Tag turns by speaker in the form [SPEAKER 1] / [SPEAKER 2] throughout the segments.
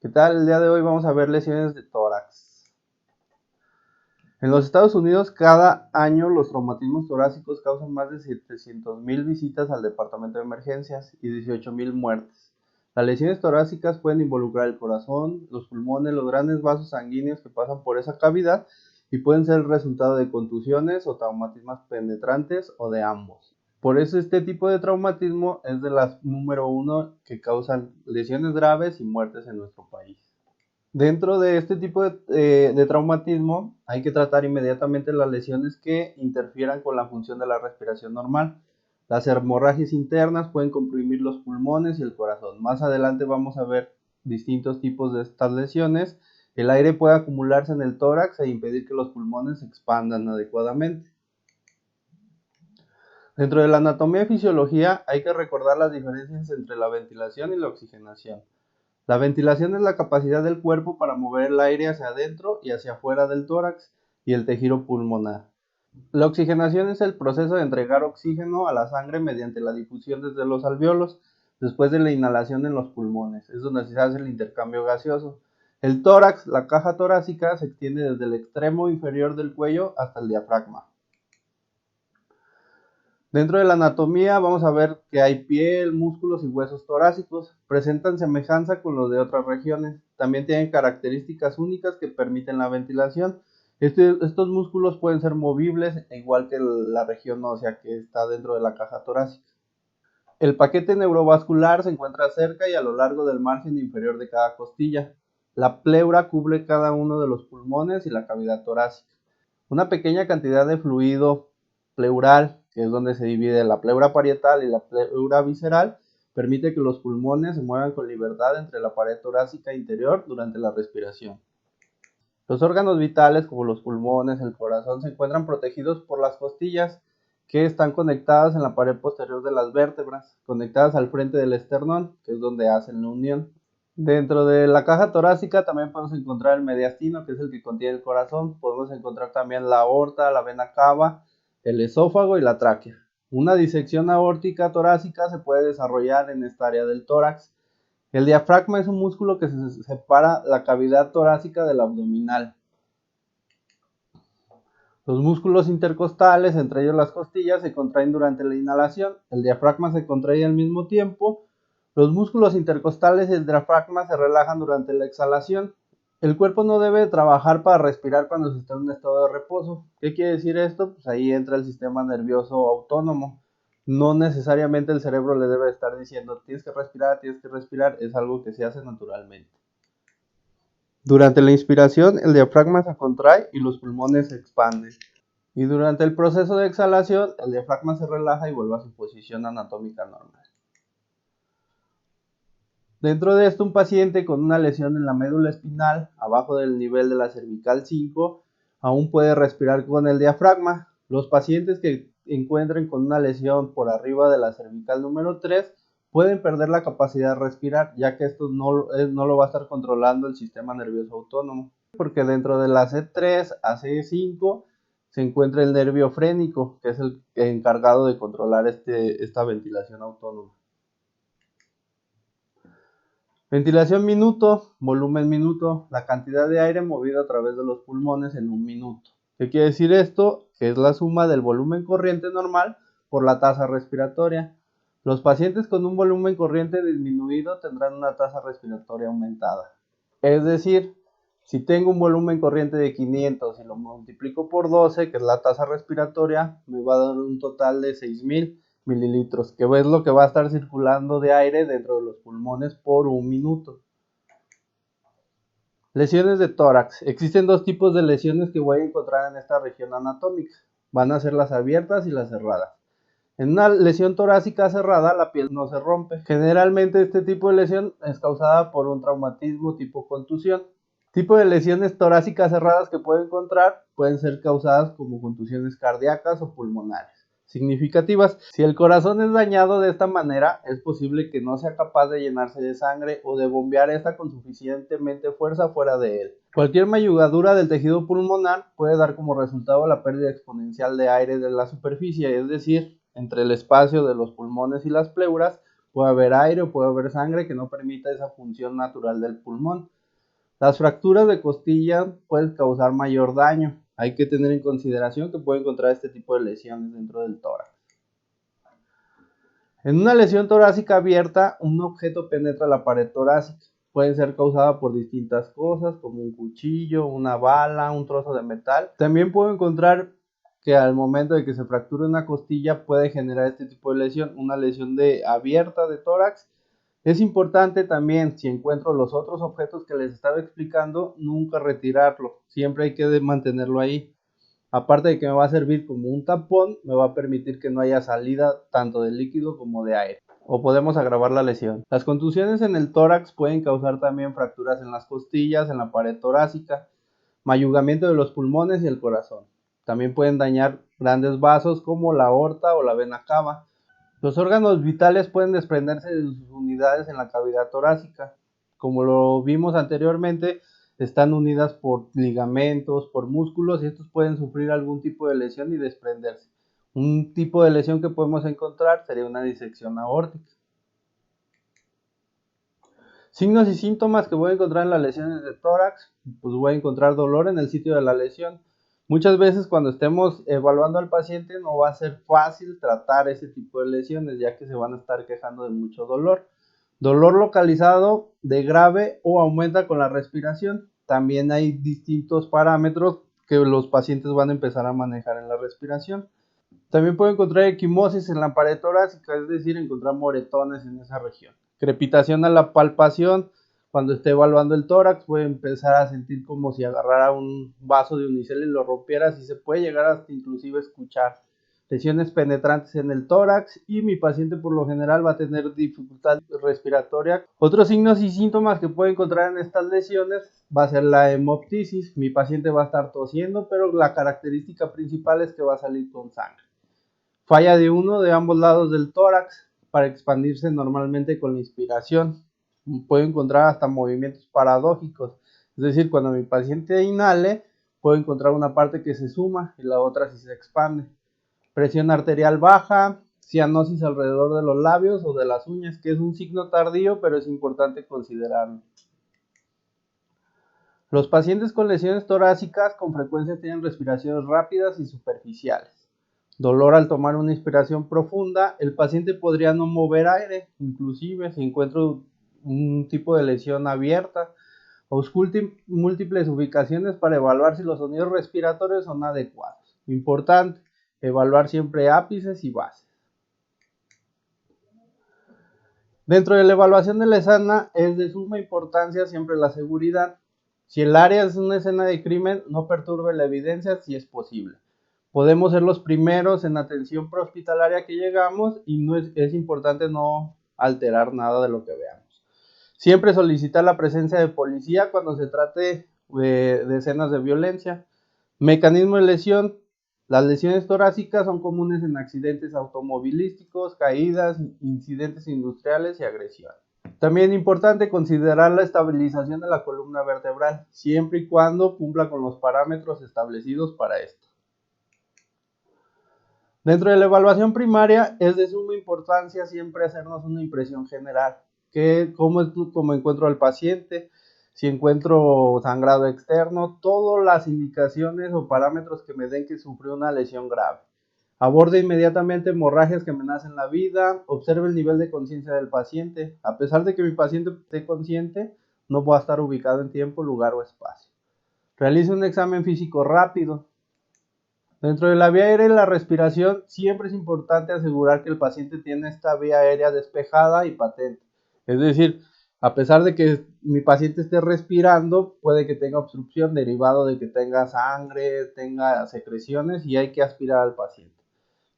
[SPEAKER 1] ¿Qué tal? El día de hoy vamos a ver lesiones de tórax. En los Estados Unidos, cada año los traumatismos torácicos causan más de 700,000 visitas al departamento de emergencias y 18,000 muertes. Las lesiones torácicas pueden involucrar el corazón, los pulmones, los grandes vasos sanguíneos que pasan por esa cavidad y pueden ser el resultado de contusiones o traumatismos penetrantes o de ambos. Por eso este tipo de traumatismo es de las número uno que causan lesiones graves y muertes en nuestro país. Dentro de este tipo de traumatismo hay que tratar inmediatamente las lesiones que interfieran con la función de la respiración normal. Las hemorragias internas pueden comprimir los pulmones y el corazón. Más adelante vamos a ver distintos tipos de estas lesiones. El aire puede acumularse en el tórax e impedir que los pulmones se expandan adecuadamente. Dentro de la anatomía y fisiología hay que recordar las diferencias entre la ventilación y la oxigenación. La ventilación es la capacidad del cuerpo para mover el aire hacia adentro y hacia afuera del tórax y el tejido pulmonar. La oxigenación es el proceso de entregar oxígeno a la sangre mediante la difusión desde los alvéolos, después de la inhalación en los pulmones. Es donde se hace el intercambio gaseoso. El tórax, la caja torácica, se extiende desde el extremo inferior del cuello hasta el diafragma. Dentro de la anatomía vamos a ver que hay piel, músculos y huesos torácicos. Presentan semejanza con los de otras regiones. También tienen características únicas que permiten la ventilación. Estos músculos pueden ser movibles, igual que la región ósea que está dentro de la caja torácica. El paquete neurovascular se encuentra cerca y a lo largo del margen inferior de cada costilla. La pleura cubre cada uno de los pulmones y la cavidad torácica. Una pequeña cantidad de fluido pleural, que es donde se divide la pleura parietal y la pleura visceral, permite que los pulmones se muevan con libertad entre la pared torácica interior durante la respiración. Los órganos vitales, como los pulmones, el corazón, se encuentran protegidos por las costillas, que están conectadas en la pared posterior de las vértebras, conectadas al frente del esternón, que es donde hacen la unión. Dentro de la caja torácica también podemos encontrar el mediastino, que es el que contiene el corazón. Podemos encontrar también la aorta, la vena cava, el esófago y la tráquea. Una disección aórtica torácica se puede desarrollar en esta área del tórax. El diafragma es un músculo que separa la cavidad torácica del abdominal. Los músculos intercostales, entre ellos las costillas, se contraen durante la inhalación. El diafragma se contrae al mismo tiempo. Los músculos intercostales y el diafragma se relajan durante la exhalación. El cuerpo no debe trabajar para respirar cuando se está en un estado de reposo. ¿Qué quiere decir esto? Pues ahí entra el sistema nervioso autónomo. No necesariamente el cerebro le debe estar diciendo tienes que respirar, es algo que se hace naturalmente. Durante la inspiración, el diafragma se contrae y los pulmones se expanden. Y durante el proceso de exhalación, el diafragma se relaja y vuelve a su posición anatómica normal. Dentro de esto, un paciente con una lesión en la médula espinal, abajo del nivel de la cervical 5, aún puede respirar con el diafragma. Los pacientes que encuentren con una lesión por arriba de la cervical número 3 pueden perder la capacidad de respirar, ya que esto no lo va a estar controlando el sistema nervioso autónomo. Porque dentro de la C3 a C5 se encuentra el nervio frénico, que es el encargado de controlar esta ventilación autónoma. Ventilación minuto, volumen minuto, la cantidad de aire movido a través de los pulmones en un minuto. ¿Qué quiere decir esto? Que es la suma del volumen corriente normal por la tasa respiratoria. Los pacientes con un volumen corriente disminuido tendrán una tasa respiratoria aumentada. Es decir, si tengo un volumen corriente de 500 y lo multiplico por 12, que es la tasa respiratoria, me va a dar un total de 6,000 mililitros, que es lo que va a estar circulando de aire dentro de los pulmones por un minuto. Lesiones de tórax. Existen dos tipos de lesiones que voy a encontrar en esta región anatómica. Van a ser las abiertas y las cerradas. En una lesión torácica cerrada, la piel no se rompe. Generalmente este tipo de lesión es causada por un traumatismo tipo contusión. Tipo de lesiones torácicas cerradas que puedo encontrar pueden ser causadas como contusiones cardíacas o pulmonares significativas. Si el corazón es dañado de esta manera, es posible que no sea capaz de llenarse de sangre o de bombear esta con suficientemente fuerza fuera de él. Cualquier mayugadura del tejido pulmonar puede dar como resultado la pérdida exponencial de aire de la superficie, es decir, entre el espacio de los pulmones y las pleuras, Puede haber aire o puede haber sangre que no permita esa función natural del pulmón. Las fracturas de costilla pueden causar mayor daño. Hay que tener en consideración que puede encontrar este tipo de lesiones dentro del tórax. En una lesión torácica abierta, un objeto penetra la pared torácica. Puede ser causada por distintas cosas, como un cuchillo, una bala, un trozo de metal. También puedo encontrar que al momento de que se fracture una costilla puede generar este tipo de lesión, una lesión abierta de tórax. Es importante también, si encuentro los otros objetos que les estaba explicando, nunca retirarlo. Siempre hay que mantenerlo ahí. Aparte de que me va a servir como un tampón, me va a permitir que no haya salida tanto de líquido como de aire. O podemos agravar la lesión. Las contusiones en el tórax pueden causar también fracturas en las costillas, en la pared torácica, mayugamiento de los pulmones y el corazón. También pueden dañar grandes vasos como la aorta o la vena cava. Los órganos vitales pueden desprenderse de sus unidades en la cavidad torácica. Como lo vimos anteriormente, están unidas por ligamentos, por músculos y estos pueden sufrir algún tipo de lesión y desprenderse. Un tipo de lesión que podemos encontrar sería una disección aórtica. Signos y síntomas que voy a encontrar en las lesiones de tórax, pues voy a encontrar dolor en el sitio de la lesión. Muchas veces cuando estemos evaluando al paciente no va a ser fácil tratar ese tipo de lesiones, ya que se van a estar quejando de mucho dolor. Dolor localizado de grave o aumenta con la respiración. También hay distintos parámetros que los pacientes van a empezar a manejar en la respiración. También puedo encontrar equimosis en la pared torácica, es decir, encontrar moretones en esa región. Crepitación a la palpación, cuando esté evaluando el tórax, puede empezar a sentir como si agarrara un vaso de unicel y lo rompiera, y se puede llegar hasta inclusive escuchar. Lesiones penetrantes en el tórax y mi paciente por lo general va a tener dificultad respiratoria. Otros signos y síntomas que puede encontrar en estas lesiones va a ser la hemoptisis. Mi paciente va a estar tosiendo, pero la característica principal es que va a salir con sangre. Falla de uno de ambos lados del tórax para expandirse normalmente con la inspiración. Puedo encontrar hasta movimientos paradójicos, es decir, cuando mi paciente inhale, puedo encontrar una parte que se suma y la otra se expande. Presión arterial baja, cianosis alrededor de los labios o de las uñas, que es un signo tardío, pero es importante considerarlo. Los pacientes con lesiones torácicas con frecuencia tienen respiraciones rápidas y superficiales. Dolor al tomar una inspiración profunda, el paciente podría no mover aire, inclusive si encuentra un tipo de lesión abierta. Ausculte múltiples ubicaciones para evaluar si los sonidos respiratorios son adecuados. Importante, evaluar siempre ápices y bases. Dentro de la evaluación de la escena es de suma importancia siempre la seguridad. Si el área es una escena de crimen, no perturbe la evidencia si es posible. Podemos ser los primeros en atención prehospitalaria que llegamos y es importante no alterar nada de lo que veamos. Siempre solicitar la presencia de policía cuando se trate de escenas de violencia. Mecanismo de lesión. Las lesiones torácicas son comunes en accidentes automovilísticos, caídas, incidentes industriales y agresión. También es importante considerar la estabilización de la columna vertebral, siempre y cuando cumpla con los parámetros establecidos para esto. Dentro de la evaluación primaria es de suma importancia siempre hacernos una impresión general, cómo encuentro al paciente, si encuentro sangrado externo, todas las indicaciones o parámetros que me den que sufrió una lesión grave. Aborde inmediatamente hemorragias que amenacen la vida, observe el nivel de conciencia del paciente. A pesar de que mi paciente esté consciente, no va a estar ubicado en tiempo, lugar o espacio. Realice un examen físico rápido. Dentro de la vía aérea y la respiración, siempre es importante asegurar que el paciente tiene esta vía aérea despejada y patente. Es decir, a pesar de que mi paciente esté respirando, puede que tenga obstrucción derivado de que tenga sangre, tenga secreciones y hay que aspirar al paciente.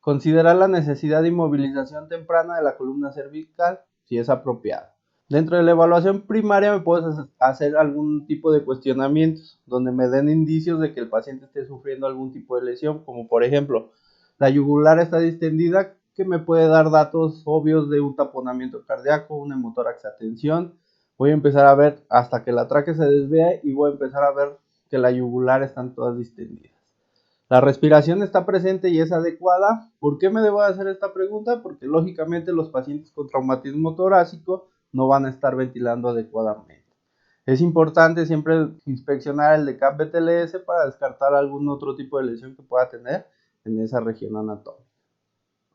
[SPEAKER 1] Considerar la necesidad de inmovilización temprana de la columna cervical si es apropiado. Dentro de la evaluación primaria me puedo hacer algún tipo de cuestionamientos donde me den indicios de que el paciente esté sufriendo algún tipo de lesión, como por ejemplo, la yugular está distendida, que me puede dar datos obvios de un taponamiento cardíaco, una hemotórax a tensión. Voy a empezar a ver hasta que la tráquea se desvea y voy a empezar a ver que la yugular están todas distendidas. La respiración está presente y es adecuada. ¿Por qué me debo hacer esta pregunta? Porque lógicamente los pacientes con traumatismo torácico no van a estar ventilando adecuadamente. Es importante siempre inspeccionar el DECAP BTLS para descartar algún otro tipo de lesión que pueda tener en esa región anatómica.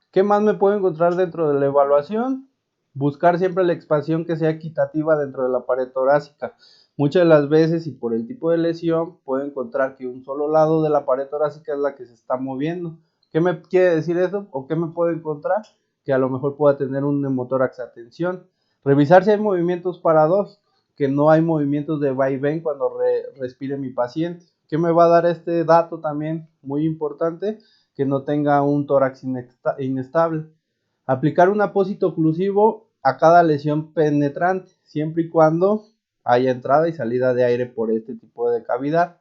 [SPEAKER 1] ¿Qué más me puedo encontrar dentro de la evaluación? Buscar siempre la expansión que sea equitativa dentro de la pared torácica. Muchas de las veces, y por el tipo de lesión, puedo encontrar que un solo lado de la pared torácica es la que se está moviendo. ¿Qué me quiere decir eso? ¿O qué me puedo encontrar? Que a lo mejor pueda tener un neumotórax a tensión. Revisar si hay movimientos paradójicos, que no hay movimientos de vaivén cuando respire mi paciente. ¿Qué me va a dar este dato también? Muy importante, que no tenga un tórax inestable. Aplicar un apósito oclusivo a cada lesión penetrante, siempre y cuando haya entrada y salida de aire por este tipo de cavidad.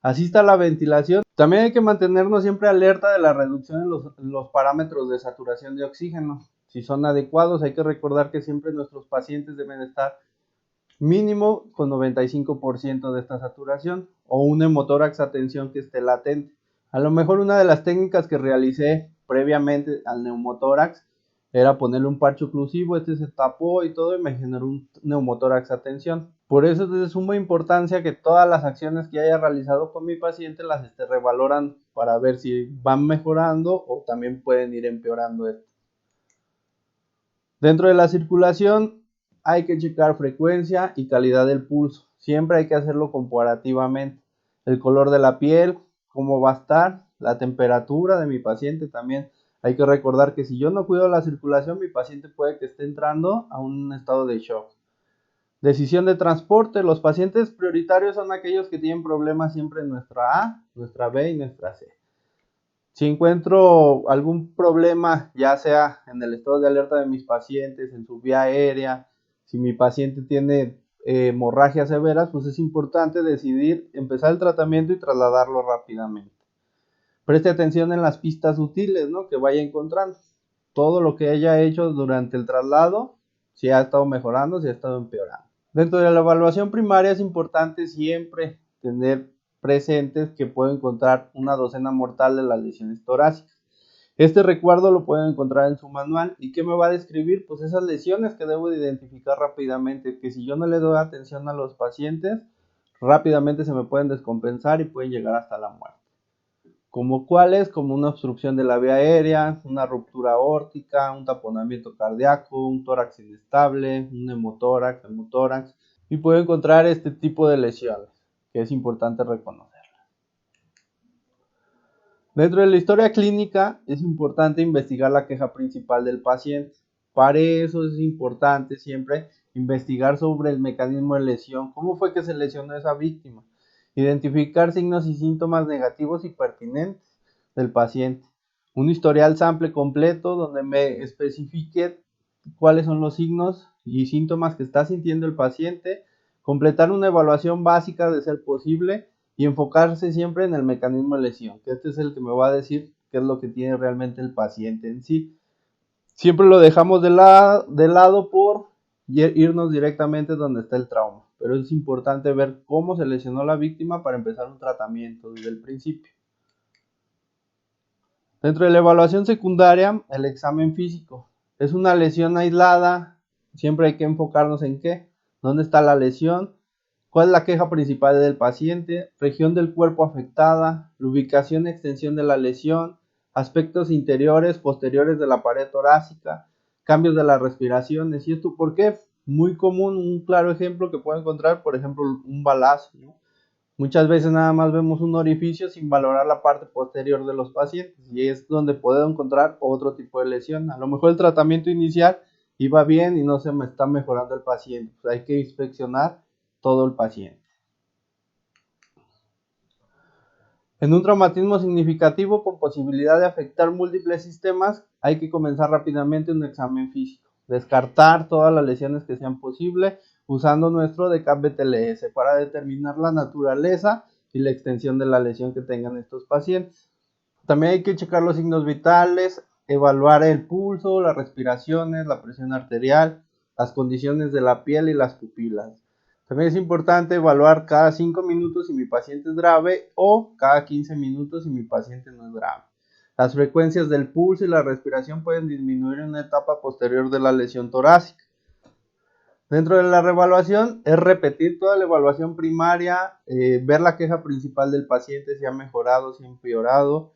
[SPEAKER 1] Así está la ventilación. También hay que mantenernos siempre alerta de la reducción en los parámetros de saturación de oxígeno. Si son adecuados, hay que recordar que siempre nuestros pacientes deben estar mínimo con 95% de esta saturación o un hemotórax a tensión que esté latente. A lo mejor una de las técnicas que realicé previamente al neumotórax era ponerle un parche oclusivo, este se tapó y todo y me generó un neumotórax a tensión. Por eso es de suma importancia que todas las acciones que haya realizado con mi paciente las esté revalorando para ver si van mejorando o también pueden ir empeorando esto. Dentro de la circulación hay que checar frecuencia y calidad del pulso. Siempre hay que hacerlo comparativamente. El color de la piel, cómo va a estar, la temperatura de mi paciente también. Hay que recordar que si yo no cuido la circulación, mi paciente puede que esté entrando a un estado de shock. Decisión de transporte. Los pacientes prioritarios son aquellos que tienen problemas siempre en nuestra A, nuestra B y nuestra C. Si encuentro algún problema, ya sea en el estado de alerta de mis pacientes, en su vía aérea, si mi paciente tiene hemorragias severas, pues es importante decidir empezar el tratamiento y trasladarlo rápidamente. Preste atención en las pistas útiles, ¿no?, que vaya encontrando. Todo lo que haya hecho durante el traslado, si ha estado mejorando, si ha estado empeorando. Dentro de la evaluación primaria es importante siempre tener presentes que puedo encontrar una docena mortal de las lesiones torácicas. Este recuerdo lo pueden encontrar en su manual. ¿Y qué me va a describir? Pues esas lesiones que debo de identificar rápidamente, que si yo no le doy atención a los pacientes, rápidamente se me pueden descompensar y pueden llegar hasta la muerte. ¿Como cuáles? Como una obstrucción de la vía aérea, una ruptura aórtica, un taponamiento cardíaco, un tórax inestable, un hemotórax, y puedo encontrar este tipo de lesiones, que es importante reconocerlas. Dentro de la historia clínica es importante investigar la queja principal del paciente. Para eso es importante siempre investigar sobre el mecanismo de lesión, cómo fue que se lesionó esa víctima. Identificar signos y síntomas negativos y pertinentes del paciente. Un historial sample completo donde me especifique cuáles son los signos y síntomas que está sintiendo el paciente. Completar una evaluación básica de ser posible y enfocarse siempre en el mecanismo de lesión, que este es el que me va a decir qué es lo que tiene realmente el paciente en sí. Siempre lo dejamos de lado por irnos directamente donde está el trauma. Pero es importante ver cómo se lesionó la víctima para empezar un tratamiento desde el principio. Dentro de la evaluación secundaria, el examen físico. Es una lesión aislada, siempre hay que enfocarnos en qué, dónde está la lesión, cuál es la queja principal del paciente, región del cuerpo afectada, la ubicación y extensión de la lesión, aspectos interiores, posteriores de la pared torácica, cambios de las respiraciones. ¿Y esto por qué? Muy común, un claro ejemplo que puedo encontrar, por ejemplo, un balazo, ¿no? Muchas veces nada más vemos un orificio sin valorar la parte posterior de los pacientes y es donde puedo encontrar otro tipo de lesión. A lo mejor el tratamiento inicial iba bien y no se me está mejorando el paciente. Pues hay que inspeccionar todo el paciente. En un traumatismo significativo con posibilidad de afectar múltiples sistemas, hay que comenzar rápidamente un examen físico. Descartar todas las lesiones que sean posibles usando nuestro DECAP BTLS para determinar la naturaleza y la extensión de la lesión que tengan estos pacientes. También hay que checar los signos vitales, evaluar el pulso, las respiraciones, la presión arterial, las condiciones de la piel y las pupilas. También es importante evaluar cada 5 minutos si mi paciente es grave o cada 15 minutos si mi paciente no es grave. Las frecuencias del pulso y la respiración pueden disminuir en una etapa posterior de la lesión torácica. Dentro de la reevaluación es repetir toda la evaluación primaria, ver la queja principal del paciente, si ha mejorado, si ha empeorado,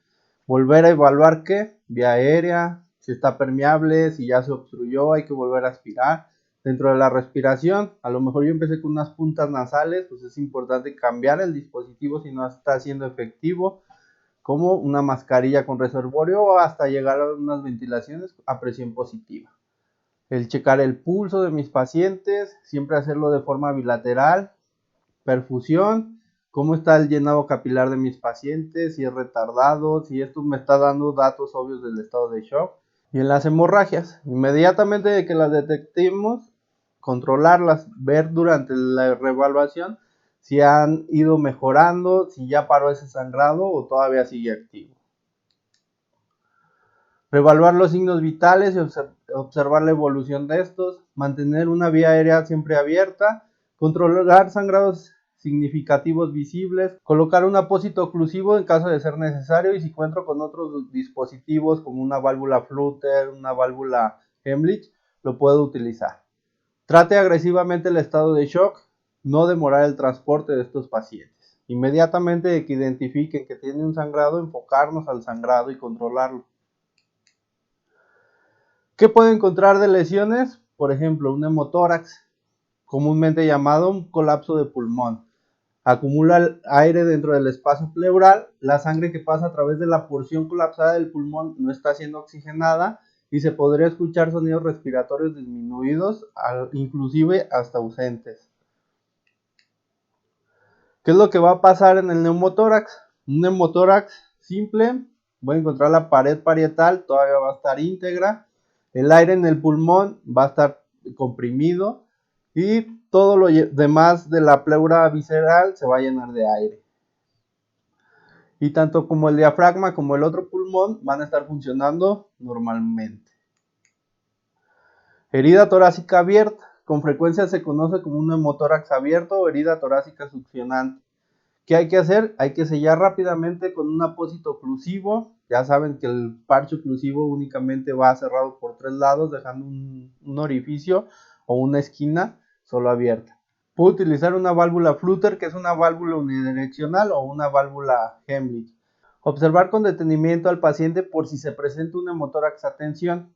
[SPEAKER 1] volver a evaluar qué, vía aérea, si está permeable, si ya se obstruyó, hay que volver a aspirar. Dentro de la respiración, a lo mejor yo empecé con unas puntas nasales, pues es importante cambiar el dispositivo si no está siendo efectivo, como una mascarilla con reservorio o hasta llegar a unas ventilaciones a presión positiva. El checar el pulso de mis pacientes, siempre hacerlo de forma bilateral, perfusión, cómo está el llenado capilar de mis pacientes, si es retardado, si esto me está dando datos obvios del estado de shock. Y en las hemorragias, inmediatamente de que las detectemos, controlarlas, ver durante la reevaluación si han ido mejorando, si ya paró ese sangrado o todavía sigue activo. Reevaluar los signos vitales y observar la evolución de estos, mantener una vía aérea siempre abierta, controlar sangrados significativos visibles, colocar un apósito oclusivo en caso de ser necesario y si encuentro con otros dispositivos como una válvula Flutter, una válvula Hemlich, lo puedo utilizar. Trate agresivamente el estado de shock, no demorar el transporte de estos pacientes. Inmediatamente de que identifiquen que tiene un sangrado, enfocarnos al sangrado y controlarlo. ¿Qué puedo encontrar de lesiones? Por ejemplo, un hemotórax, comúnmente llamado un colapso de pulmón. Acumula el aire dentro del espacio pleural, la sangre que pasa a través de la porción colapsada del pulmón no está siendo oxigenada y se podría escuchar sonidos respiratorios disminuidos, inclusive hasta ausentes. ¿Qué es lo que va a pasar en el neumotórax? Un neumotórax simple, voy a encontrar la pared parietal, todavía va a estar íntegra. El aire en el pulmón va a estar comprimido y todo lo demás de la pleura visceral se va a llenar de aire. Y tanto como el diafragma como el otro pulmón van a estar funcionando normalmente. Herida torácica abierta. Con frecuencia se conoce como un neumotórax abierto o herida torácica succionante. ¿Qué hay que hacer? Hay que sellar rápidamente con un apósito oclusivo. Ya saben que el parche oclusivo únicamente va cerrado por 3 lados, dejando un orificio o una esquina solo abierta. Puedo utilizar una válvula Flutter, que es una válvula unidireccional, o una válvula Hemlich. Observar con detenimiento al paciente por si se presenta un neumotórax a tensión.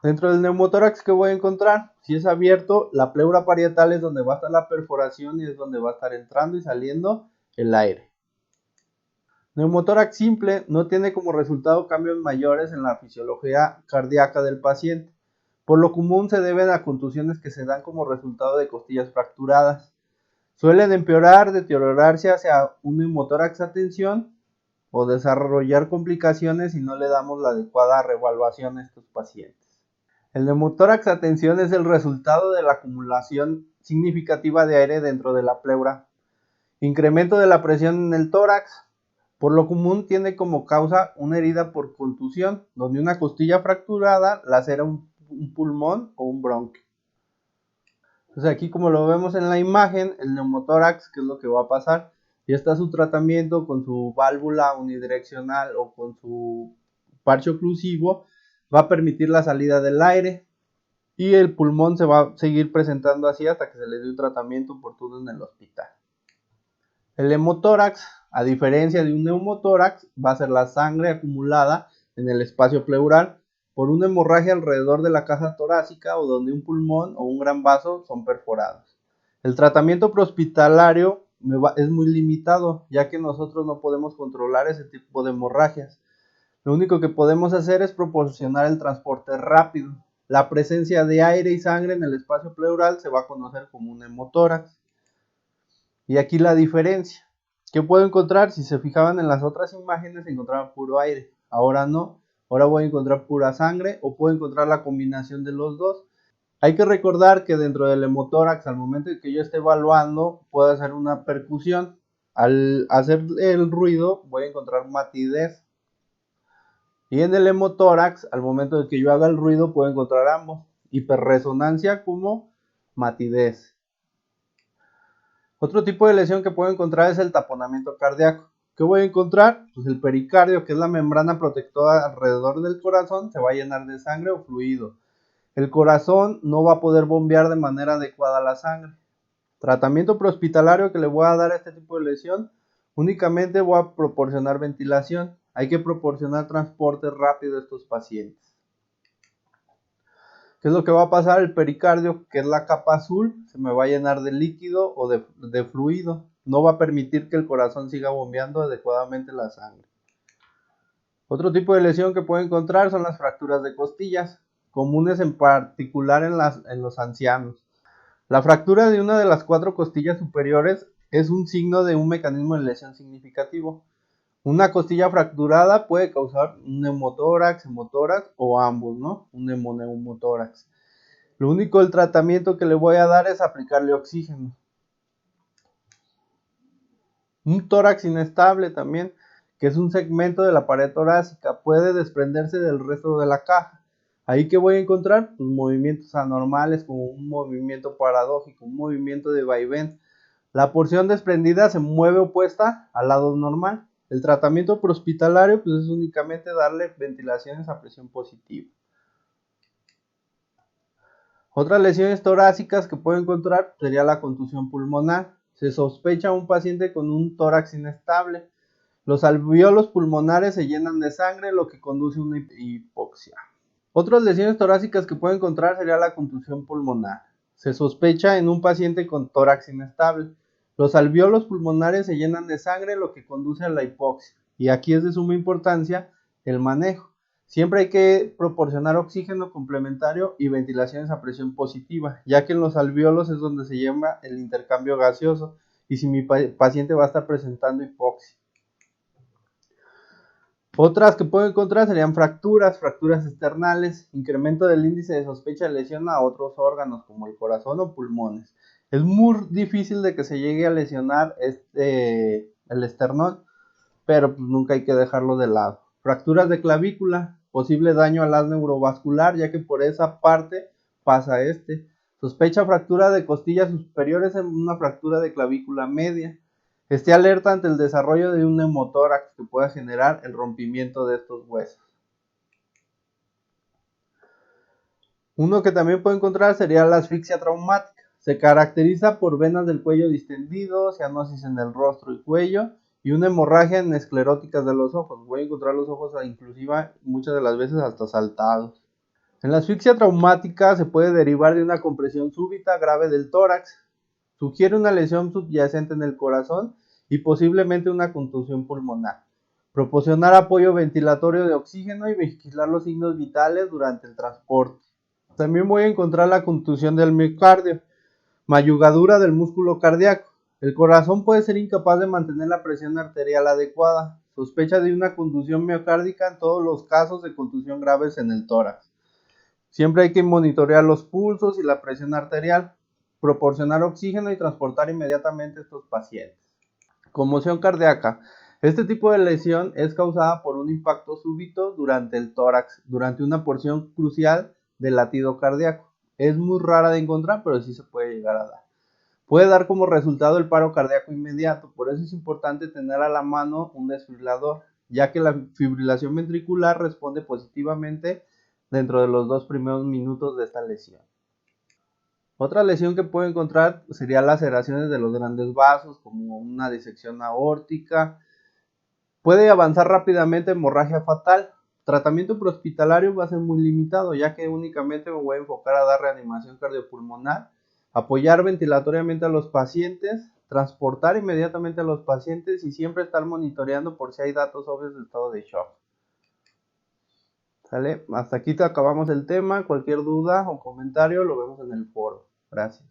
[SPEAKER 1] Dentro del neumotórax, ¿qué voy a encontrar? Si es abierto, la pleura parietal es donde va a estar la perforación y es donde va a estar entrando y saliendo el aire. Neumotórax simple no tiene como resultado cambios mayores en la fisiología cardíaca del paciente. Por lo común se deben a contusiones que se dan como resultado de costillas fracturadas. Suelen empeorar, deteriorarse hacia un neumotórax a tensión o desarrollar complicaciones si no le damos la adecuada reevaluación a estos pacientes. El neumotórax a tensión es el resultado de la acumulación significativa de aire dentro de la pleura. Incremento de la presión en el tórax. Por lo común tiene como causa una herida por contusión, donde una costilla fracturada lacera un pulmón o un bronquio. Entonces aquí, como lo vemos en la imagen, el neumotórax, ¿qué es lo que va a pasar? Ya está su tratamiento con su válvula unidireccional o con su parche oclusivo, va a permitir la salida del aire y el pulmón se va a seguir presentando así hasta que se le dé un tratamiento oportuno en el hospital. El hemotórax, a diferencia de un neumotórax, va a ser la sangre acumulada en el espacio pleural por una hemorragia alrededor de la caja torácica o donde un pulmón o un gran vaso son perforados. El tratamiento prehospitalario es muy limitado, ya que nosotros no podemos controlar ese tipo de hemorragias. Lo único que podemos hacer es proporcionar el transporte rápido. La presencia de aire y sangre en el espacio pleural se va a conocer como un hemotórax. Y aquí la diferencia. ¿Qué puedo encontrar? Si se fijaban en las otras imágenes, encontraban puro aire. Ahora no. Ahora voy a encontrar pura sangre o puedo encontrar la combinación de los dos. Hay que recordar que dentro del hemotórax, al momento en que yo esté evaluando, puedo hacer una percusión. Al hacer el ruido, voy a encontrar matidez. Y en el hemotórax, al momento de que yo haga el ruido, puedo encontrar ambos. Hiperresonancia como matidez. Otro tipo de lesión que puedo encontrar es el taponamiento cardíaco. ¿Qué voy a encontrar? Pues el pericardio, que es la membrana protectora alrededor del corazón, se va a llenar de sangre o fluido. El corazón no va a poder bombear de manera adecuada la sangre. Tratamiento prehospitalario que le voy a dar a este tipo de lesión, únicamente voy a proporcionar ventilación. Hay que proporcionar transporte rápido a estos pacientes. ¿Qué es lo que va a pasar? El pericardio, que es la capa azul, se me va a llenar de líquido o de fluido. No va a permitir que el corazón siga bombeando adecuadamente la sangre. Otro tipo de lesión que puedo encontrar son las fracturas de costillas, comunes en particular en los ancianos. La fractura de una de las 4 costillas superiores es un signo de un mecanismo de lesión significativo. Una costilla fracturada puede causar un neumotórax, hemotórax o ambos, ¿no? Un neumotórax. Lo único del tratamiento que le voy a dar es aplicarle oxígeno. Un tórax inestable también, que es un segmento de la pared torácica, puede desprenderse del resto de la caja. Ahí que voy a encontrar pues, movimientos anormales como un movimiento paradójico, un movimiento de vaivén. La porción desprendida se mueve opuesta al lado normal. El tratamiento prehospitalario pues, es únicamente darle ventilaciones a presión positiva. Otras lesiones torácicas que puedo encontrar sería la contusión pulmonar. Se sospecha un paciente con un tórax inestable. Los alveolos pulmonares se llenan de sangre, lo que conduce a una hipoxia. Otras lesiones torácicas que puedo encontrar sería la contusión pulmonar. Se sospecha en un paciente con tórax inestable. Los alveolos pulmonares se llenan de sangre, lo que conduce a la hipoxia. Y aquí es de suma importancia el manejo. Siempre hay que proporcionar oxígeno complementario y ventilaciones a presión positiva, ya que en los alveolos es donde se lleva el intercambio gaseoso y si mi paciente va a estar presentando hipoxia. Otras que puedo encontrar serían fracturas externales, incremento del índice de sospecha de lesión a otros órganos como el corazón o pulmones. Es muy difícil de que se llegue a lesionar el esternón, pero pues nunca hay que dejarlo de lado. Fracturas de clavícula, posible daño al haz neurovascular, ya que por esa parte pasa Sospecha fractura de costillas superiores en una fractura de clavícula media. Esté alerta ante el desarrollo de un neumotórax que pueda generar el rompimiento de estos huesos. Uno que también puede encontrar sería la asfixia traumática. Se caracteriza por venas del cuello distendido, cianosis en el rostro y cuello y una hemorragia en escleróticas de los ojos. Voy a encontrar los ojos inclusive muchas de las veces hasta saltados. En la asfixia traumática se puede derivar de una compresión súbita grave del tórax. Sugiere una lesión subyacente en el corazón y posiblemente una contusión pulmonar. Proporcionar apoyo ventilatorio de oxígeno y vigilar los signos vitales durante el transporte. También voy a encontrar la contusión del miocardio, mayugadura del músculo cardíaco. El corazón puede ser incapaz de mantener la presión arterial adecuada. Sospecha de una contusión miocárdica en todos los casos de contusión graves en el tórax. Siempre hay que monitorear los pulsos y la presión arterial, proporcionar oxígeno y transportar inmediatamente a estos pacientes. Conmoción cardíaca. Este tipo de lesión es causada por un impacto súbito durante el tórax, durante una porción crucial del latido cardíaco. Es muy rara de encontrar, pero sí se puede llegar a dar. Puede dar como resultado el paro cardíaco inmediato, por eso es importante tener a la mano un desfibrilador, ya que la fibrilación ventricular responde positivamente dentro de los 2 primeros minutos de esta lesión. Otra lesión que puedo encontrar sería laceraciones de los grandes vasos, como una disección aórtica. Puede avanzar rápidamente hemorragia fatal. Tratamiento prehospitalario va a ser muy limitado, ya que únicamente me voy a enfocar a dar reanimación cardiopulmonar, apoyar ventilatoriamente a los pacientes, transportar inmediatamente a los pacientes y siempre estar monitoreando por si hay datos obvios de estado de shock. ¿Sale? Hasta aquí te acabamos el tema. Cualquier duda o comentario lo vemos en el foro. Gracias.